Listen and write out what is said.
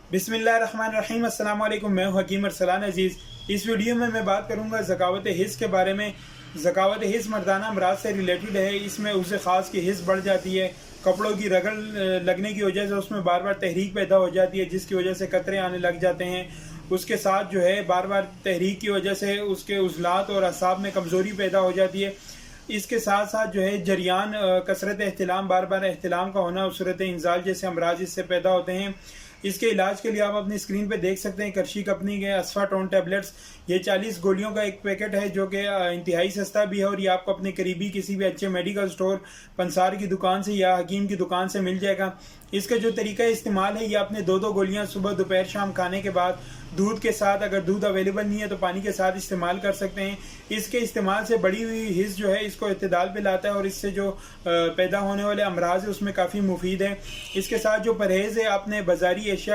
बिस्मिल्लाहिर्रहमानिर्रहीम। अस्सलाम वालेकुम। मैं हूं हकीम अरसलान अजीज़। इस वीडियो में मैं बात करूंगा ज़कावत हिस्स के बारे में। ज़कावत हिस्स मर्दाना अमराज से रिलेटेड है। इसमें उससे ख़ास की हिस्स बढ़ जाती है, कपड़ों की रगड़ लगने की वजह से उसमें बार बार तहरीक पैदा हो जाती है, जिसकी वजह से कतरे आने लग जाते हैं। उसके साथ जो है बार बार तहरीक की वजह से उसके उज़लात और असाब में कमज़ोरी पैदा हो जाती है। इसके साथ साथ जो है जरियान, कसरत एहतिलाम, बार बार एहतिलाम का होना, सूरत इंजाल जैसे अमराज इससे पैदा होते हैं। इसके इलाज के लिए आप अपनी स्क्रीन पे देख सकते हैं करशी कंपनी के अस्फाटोन टैबलेट्स। ये 40 गोलियों का एक पैकेट है जो कि इंतहाई सस्ता भी है, और ये आपको अपने करीबी किसी भी अच्छे मेडिकल स्टोर, पंसार की दुकान से या हकीम की दुकान से मिल जाएगा। इसका जो तरीका इस्तेमाल है, ये आपने दो गोलियां सुबह दोपहर शाम खाने के बाद दूध के साथ, अगर दूध अवेलेबल नहीं है तो पानी के साथ इस्तेमाल कर सकते हैं। इसके इस्तेमाल से बड़ी हुई हिस्स जो है इसको इत्तेदाल पे लाता है, और इससे जो पैदा होने वाले अमराज है उसमें काफ़ी मुफीद है। इसके साथ जो परहेज़ है, आपने बाज़ारी एशिया